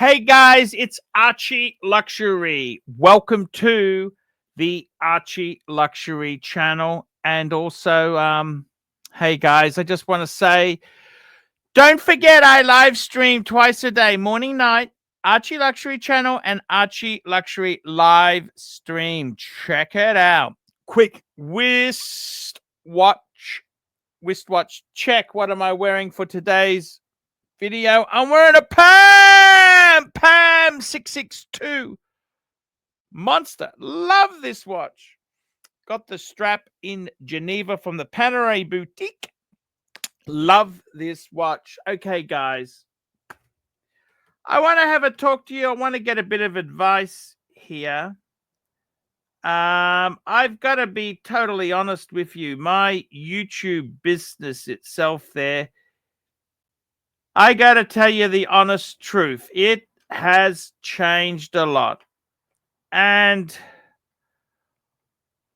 Hey guys, it's Archie Luxury. Welcome to the Archie Luxury channel. And also, hey guys, I just want to say, don't forget I live stream twice a day, morning, night, Archie Luxury channel and Archie Luxury live stream. Check it out. Quick wristwatch check. What am I wearing for today's video? I'm wearing a Pam 662 Monster. Love this watch. Got the strap in Geneva from the Panerai boutique. Love this watch. Okay, guys, I want to have a talk to you. I want to get a bit of advice here. I've got to be totally honest with you. My YouTube business itself there, I got to tell you the honest truth. It has changed a lot. And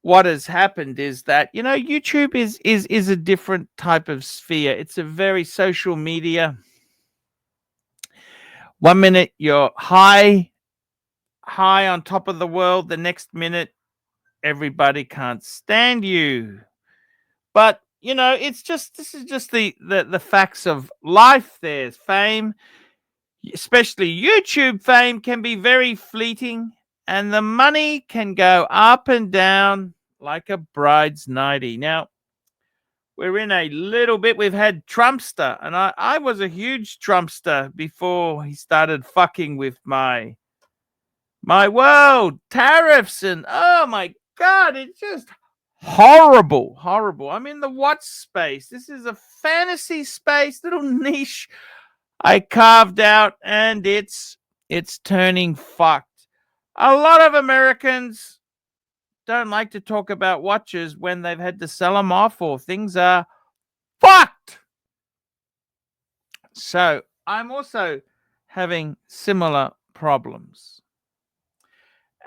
what has happened is that, YouTube is a different type of sphere. It's a very social media. 1 minute you're high on top of the world. The next minute, everybody can't stand you. But, this is just the facts of life. There's fame, especially YouTube fame, can be very fleeting, and the money can go up and down like a bride's nightie. Now, we're in a little bit. We've had Trumpster, and I was a huge Trumpster before he started fucking with my world, tariffs, and oh my God, it's just horrible. I'm in the watch space. This is a fantasy space, little niche I carved out, and it's turning fucked. A lot of Americans don't like to talk about watches when they've had to sell them off or things are fucked. So I'm also having similar problems.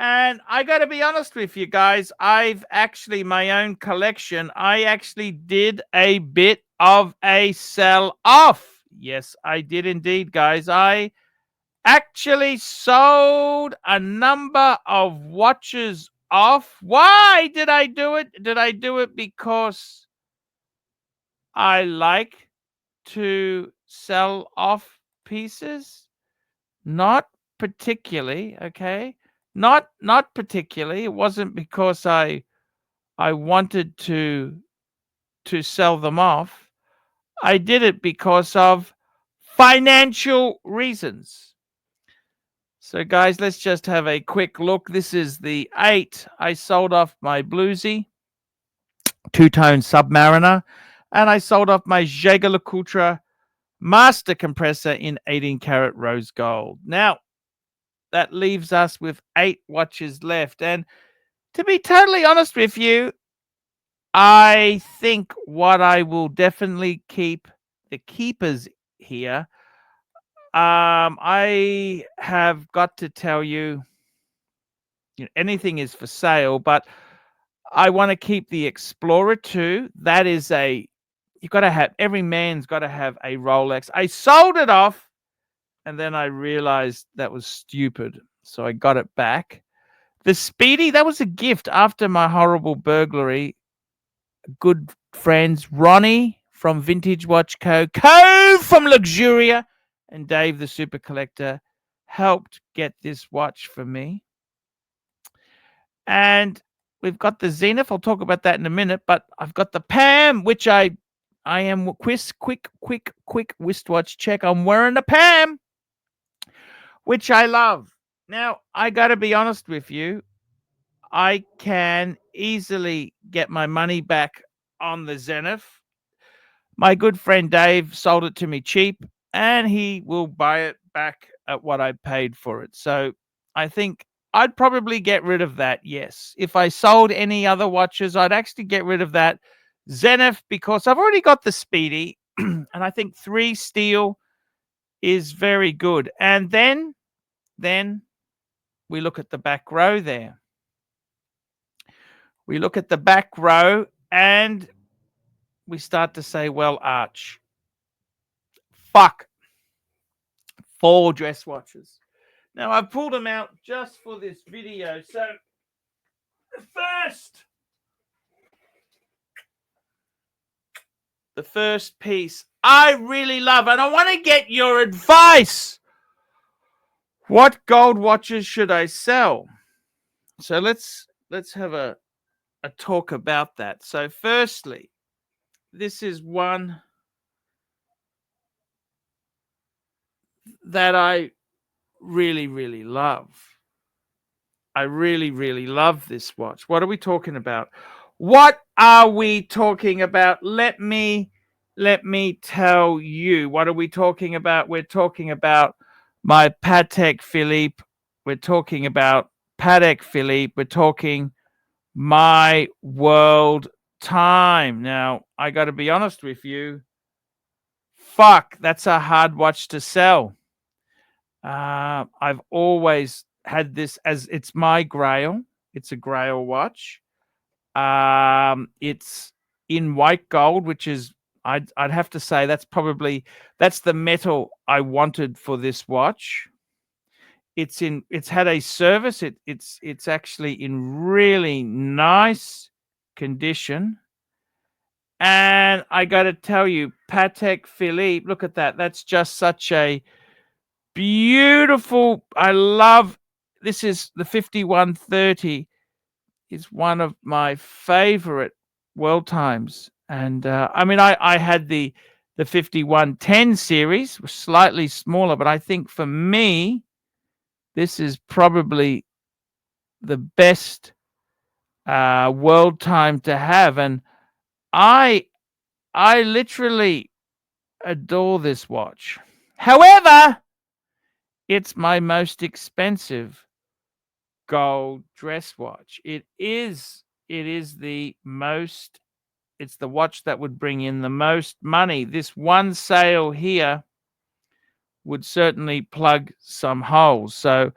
And I got to be honest with you guys, I've actually, my own collection, I actually did a bit of a sell off. Yes, I did indeed, guys. I actually sold a number of watches off. Why did I do it? Did I do it because I like to sell off pieces? Not particularly, okay? Not particularly. It wasn't because I wanted to sell them off. I did it because of financial reasons. So, guys, let's just have a quick look. This is the 8. I sold off my Bluesy, two-tone Submariner, and I sold off my Jaeger-LeCoultre Master Compressor in 18-karat rose gold. Now, that leaves us with 8 watches left. And to be totally honest with you, I think what I will definitely keep, the keepers here, I have got to tell you, anything is for sale, but I want to keep the Explorer 2. That is every man's got to have a Rolex. I sold it off, and then I realized that was stupid, so I got it back. The Speedy, that was a gift after my horrible burglary. Good friends, Ronnie from Vintage Watch Co. From LUXURIA, and Dave the Super Collector helped get this watch for me. And we've got the Zenith. I'll talk about that in a minute. But I've got the Pam, which I am quick wristwatch check. I'm wearing a Pam, which I love. Now, I got to be honest with you. I can easily get my money back on the Zenith. My good friend Dave sold it to me cheap, and he will buy it back at what I paid for it. So I think I'd probably get rid of that, yes. If I sold any other watches, I'd actually get rid of that Zenith because I've already got the Speedy, and I think 3 steel is very good. And then we look at the back row there. We look at the back row, and we start to say, well, Arch, fuck, 4 dress watches. Now, I pulled them out just for this video. So, the first piece I really love, and I want to get your advice. What gold watches should I sell? So let's have a talk about that. So firstly, this is one that I really love. I really love this watch. What are we talking about? What are we talking about? Let me tell you. What are we talking about? We're talking about my Patek Philippe. We're talking about Patek Philippe. We're talking my world time. Now, I got to be honest with you. Fuck, that's a hard watch to sell. I've always had this as it's my grail. It's a grail watch. It's in white gold, which is I'd have to say that's the metal I wanted for this watch. It's had a service. It's actually in really nice condition. And I got to tell you, Patek Philippe, look at that. That's just such a beautiful. I love this. Is the 5130 is one of my favorite world times. And I mean, I had the 5110 series, was slightly smaller, but I think for me, this is probably the best world time to have. And I literally adore this watch. However, it's my most expensive gold dress watch. It's the watch that would bring in the most money. This one sale here would certainly plug some holes. So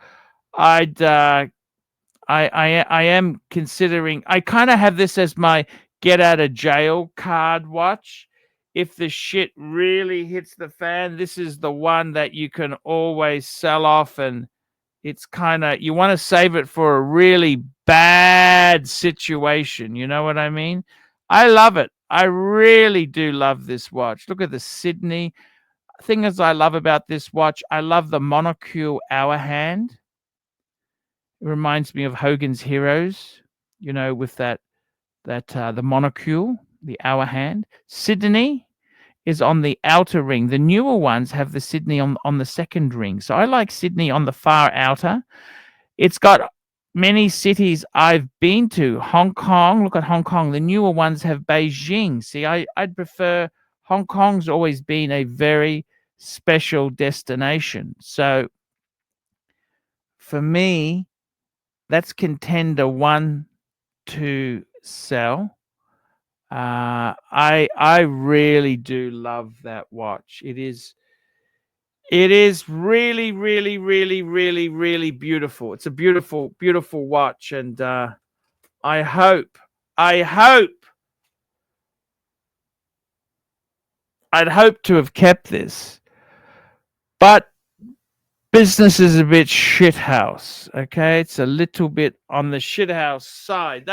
I am considering, I kind of have this as my get out of jail card watch. If the shit really hits the fan, this is the one that you can always sell off, and it's kind of, you want to save it for a really bad situation. You know what I mean? I love it. I really do love this watch. Look at the Sydney. Thing is, I love about this watch, I love the monocule hour hand. It reminds me of Hogan's Heroes, with the monocule, the hour hand. Sydney is on the outer ring. The newer ones have the Sydney on the second ring. So I like Sydney on the far outer. It's got many cities I've been to. Hong Kong, look at Hong Kong. The newer ones have Beijing. See, I'd prefer, Hong Kong's always been a very special destination. So for me, that's contender one to sell. I really do love that watch. It is really beautiful. It's a beautiful watch, and I hope I'd hope to have kept this, but business is a bit shithouse. Okay, it's a little bit on the shithouse side.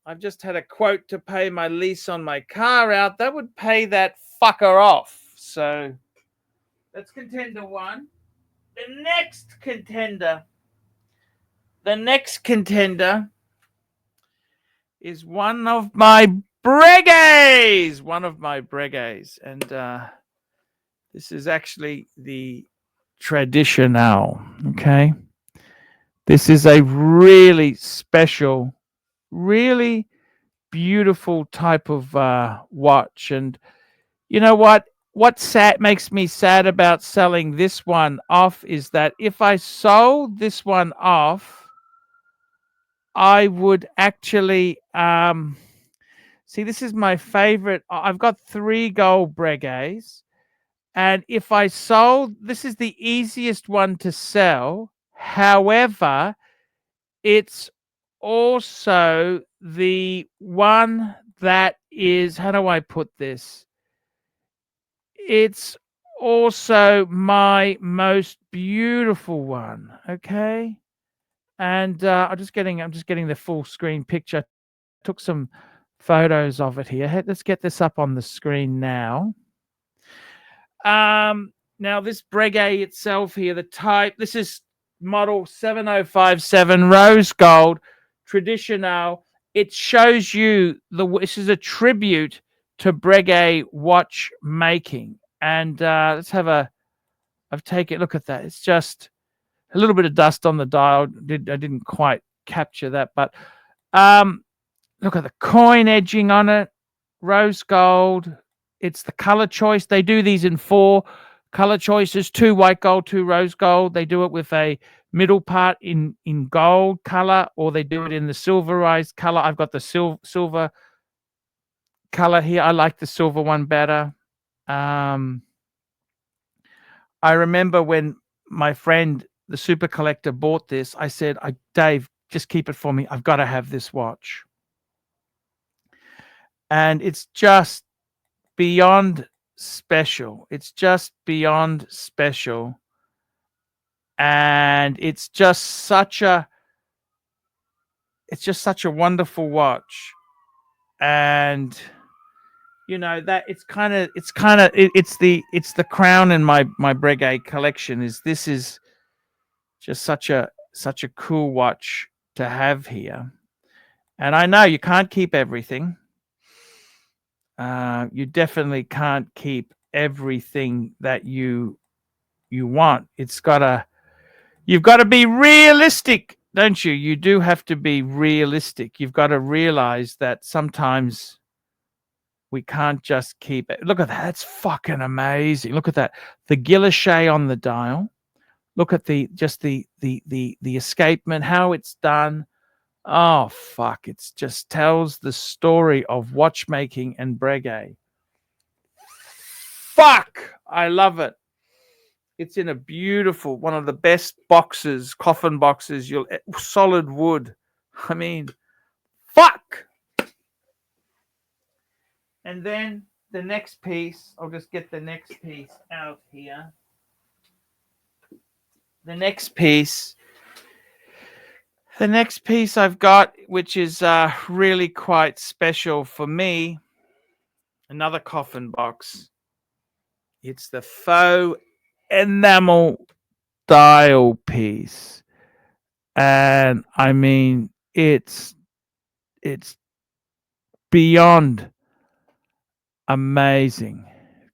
I've just had a quote to pay my lease on my car out. That would pay that fucker off. So that's contender one. The next contender is one of my Breguets. And this is actually the Traditional. Okay. This is a really special, really beautiful type of watch. And you know what makes me sad about selling this one off is that if I sold this one off, I would actually see, this is my favorite. I've got 3 gold Breguets, and if I sold, this is the easiest one to sell. However, it's also the one that is, how do I put this? It's also my most beautiful one. Okay. And I'm just getting the full screen picture. Took some photos of it here. Let's get this up on the screen now. Now this Breguet itself here, the type, this is model 7057 rose gold traditional. It shows you this is a tribute to Breguet watch making. And let's have I've taken, look at that. It's just a little bit of dust on the dial. I didn't quite capture that, but look at the coin edging on it, rose gold. It's the color choice. They do these in 4 color choices: 2 white gold, 2 rose gold. They do it with a middle part in gold color, or they do it in the silverized color. I've got the silver color here. I like the silver one better. I remember when my friend, the super collector, bought this, I said, Dave, just keep it for me. I've got to have this watch. And it's just beyond special. It's just beyond special. And it's just such a wonderful watch. And that it's the crown in my Breguet collection. This is just such a cool watch to have here. And I know you can't keep everything. You definitely can't keep everything that you want. You've got to be realistic, don't you? You do have to be realistic. You've got to realize that sometimes we can't just keep it. Look at that. That's fucking amazing. Look at that. The guilloche on the dial. Look at the escapement, how it's done. Oh, fuck. It just tells the story of watchmaking and Breguet. Fuck. I love it. It's in a beautiful, one of the best boxes, coffin boxes, solid wood. I mean, fuck. And then the next piece, I'll just get the next piece out here. The next piece I've got, which is really quite special for me, another coffin box. It's the faux enamel dial piece. And I mean, it's beyond amazing.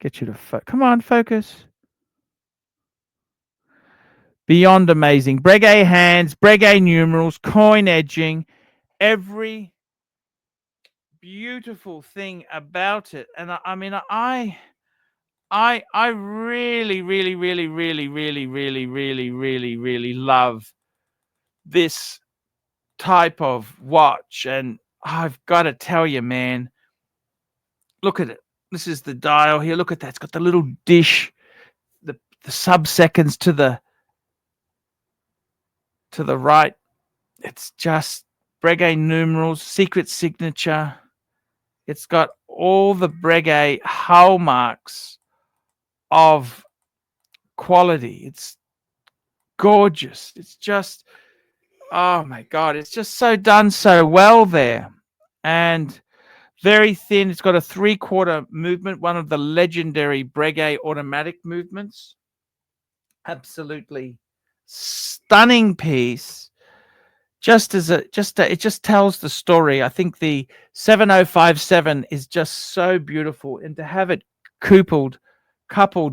Get you to come on, focus. Beyond amazing. Breguet hands, Breguet numerals, coin edging, every beautiful thing about it. And I mean, I really, really, really, really, really, really, really, really, really love this type of watch. And I've got to tell you, man, look at it. This is the dial here. Look at that. It's got the little dish, the sub-seconds to the right. It's just Breguet numerals, secret signature. It's got all the Breguet hallmarks of quality. It's gorgeous. It's just, oh my God, it's just so done so well there. And very thin. It's got a 3/4 movement, one of the legendary Breguet automatic movements. Absolutely stunning piece. It just tells the story. I think the 7057 is just so beautiful, and to have it coupled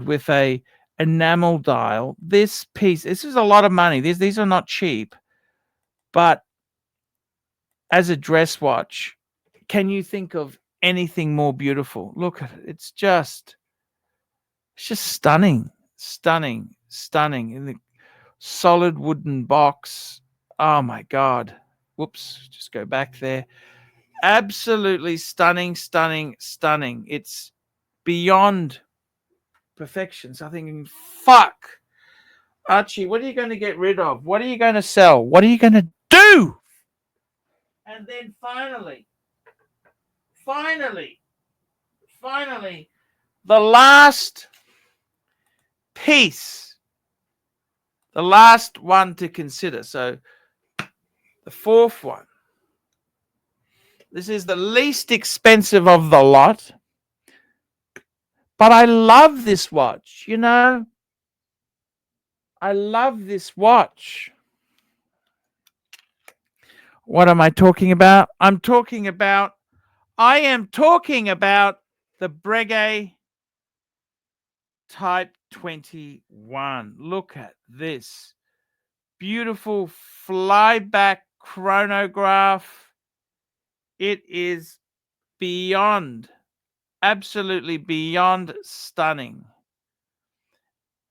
with a enamel dial, this is a lot of money. These are not cheap, but as a dress watch, can you think of anything more beautiful? Look at it. It's just stunning in the solid wooden box. Oh my God. Whoops. Just go back there. Absolutely stunning. It's beyond perfection. So I'm thinking, fuck. Archie, what are you going to get rid of? What are you going to sell? What are you going to do? And then finally, the last piece. The last one to consider. So the fourth one. This is the least expensive of the lot. But I love this watch, you know. I love this watch. What am I talking about? I am talking about the Breguet Type 21. Look at this. Beautiful flyback chronograph. It is beyond, absolutely beyond stunning.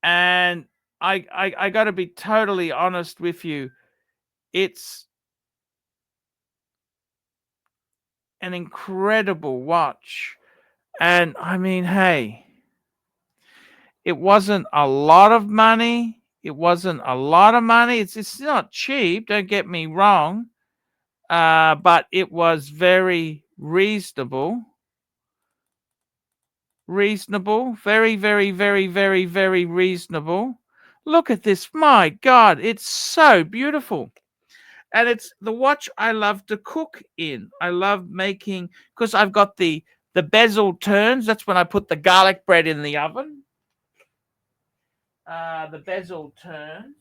And I got to be totally honest with you. It's an incredible watch. And I mean, hey, it wasn't a lot of money. It's not cheap, don't get me wrong. But it was very reasonable. Very, very, very, very, very reasonable. Look at this. My God, it's so beautiful. And it's the watch I love to cook in. I love making, because I've got the bezel turns. That's when I put the garlic bread in the oven. The bezel turns.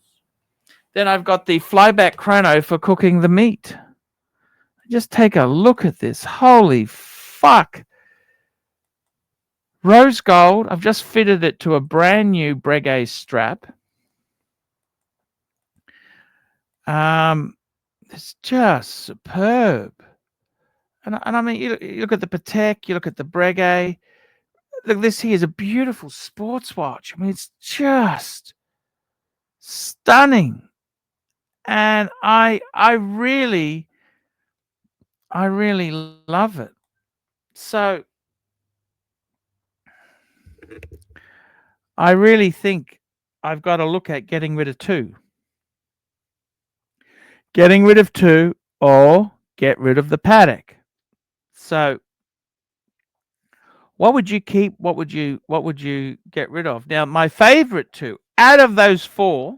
Then I've got the flyback chrono for cooking the meat. Just take a look at this. Holy fuck. Rose gold. I've just fitted it to a brand new Breguet strap. It's just superb. And I mean, you look at the Patek, you look at the Breguet. Look, this here is a beautiful sports watch. I mean, it's just stunning. And I really love it. So I really think I've got to look at getting rid of two. Getting rid of two or get rid of the Patek. So what would you keep? What would you get rid of? Now, my favorite two out of those four,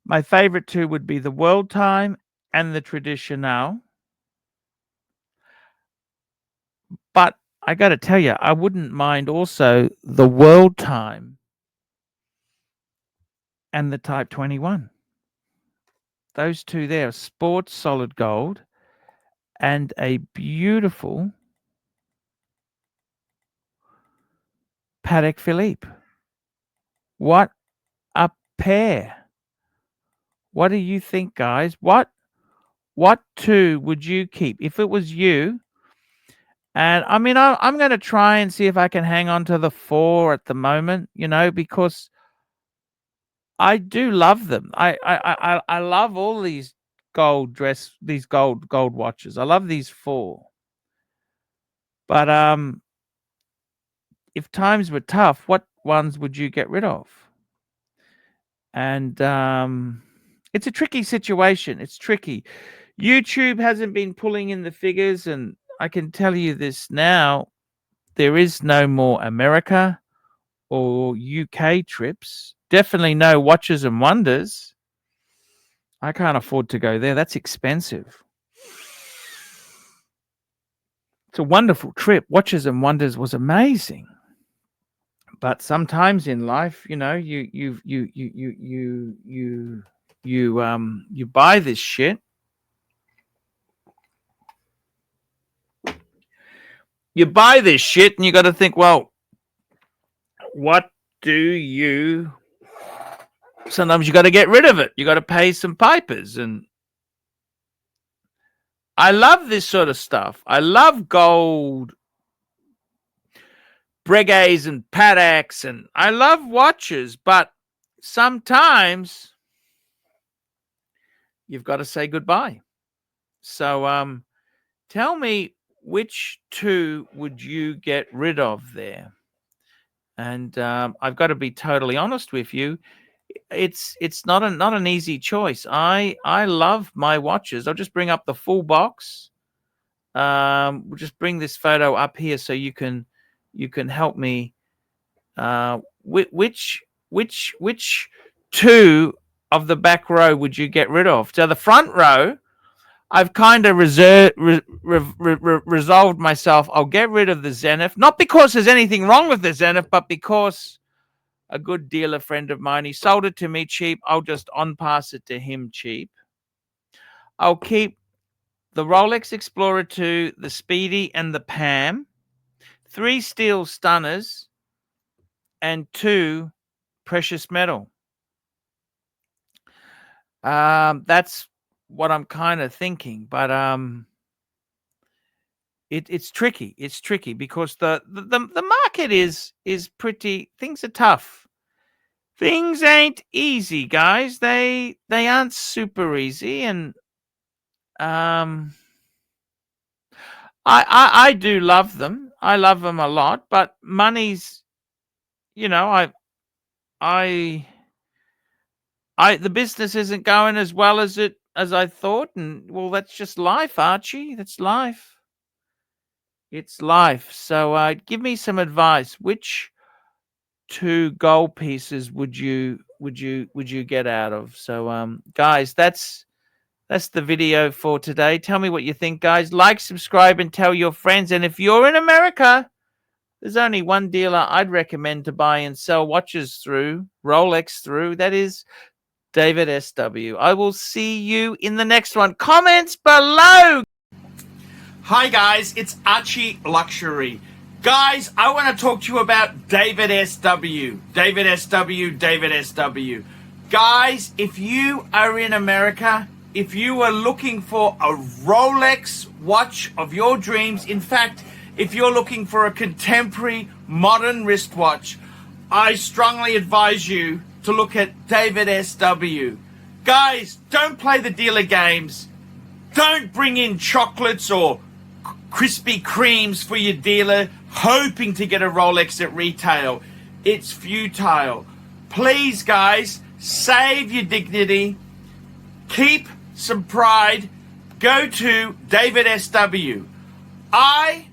my favorite two would be the World Time and the Traditional. But I got to tell you, I wouldn't mind also the World Time and the Type 21. Those two there, sports solid gold and a beautiful Patek Philippe. What a pair. What do you think, guys? What two would you keep if it was you? And I mean, I'm going to try and see if I can hang on to the four at the moment, you know, because I do love them. I love all these gold watches. I love these four. But if times were tough, what ones would you get rid of? And it's a tricky situation. It's tricky. YouTube hasn't been pulling in the figures, and I can tell you this now, there is no more America or UK trips. Definitely no Watches and Wonders. I can't afford to go there. That's expensive. It's a wonderful trip. Watches and Wonders was amazing. But sometimes in life, you know, you buy this shit. You buy this shit and you got to think, well, what do you... Sometimes you got to get rid of it. You got to pay some pipers. And I love this sort of stuff. I love gold, Breguets and Pateks, and I love watches, but sometimes you've got to say goodbye. So tell me, which two would you get rid of there? And I've got to be totally honest with you. It's not an easy choice. I love my watches. I'll just bring up the full box. We'll just bring this photo up here so you can help me which two of the back row would you get rid of? So the front row, I've kind of resolved myself. I'll get rid of the Zenith, not because there's anything wrong with the Zenith, but because a good dealer friend of mine, he sold it to me cheap. I'll just on-pass it to him cheap. I'll keep the Rolex Explorer 2, the Speedy, and the Pam, 3 steel stunners, and 2 precious metal. That's what I'm kind of thinking, but it's tricky. It's tricky because the market is pretty. Things are tough. Things ain't easy, guys. They aren't super easy, and I do love them. I love them a lot, but money's, I the business isn't going as well as I thought, and well, that's just life, Archie. That's life. It's life. So give me some advice. Which 2 gold pieces would you get out of? So guys, that's the video for today. Tell me what you think, guys. Like, subscribe, and tell your friends. And if you're in America, there's only one dealer I'd recommend to buy and sell watches through, Rolex through. That is David SW. I will see you in the next one. Comments below. Hi guys, it's ArchieLuxury. Guys, I want to talk to you about David SW. David SW, David SW. Guys, if you are in America, if you are looking for a Rolex watch of your dreams, in fact, if you're looking for a contemporary modern wristwatch, I strongly advise you to look at David SW. Guys, don't play the dealer games. Don't bring in chocolates or Krispy Kremes for your dealer hoping to get a Rolex at retail. It's futile. Please, guys, save your dignity. Keep some pride. Go to David SW. I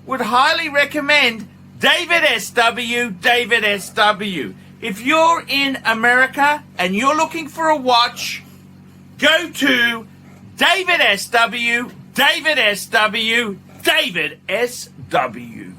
would highly recommend David SW, David SW. If you're in America and you're looking for a watch, go to David SW, David SW, David SW.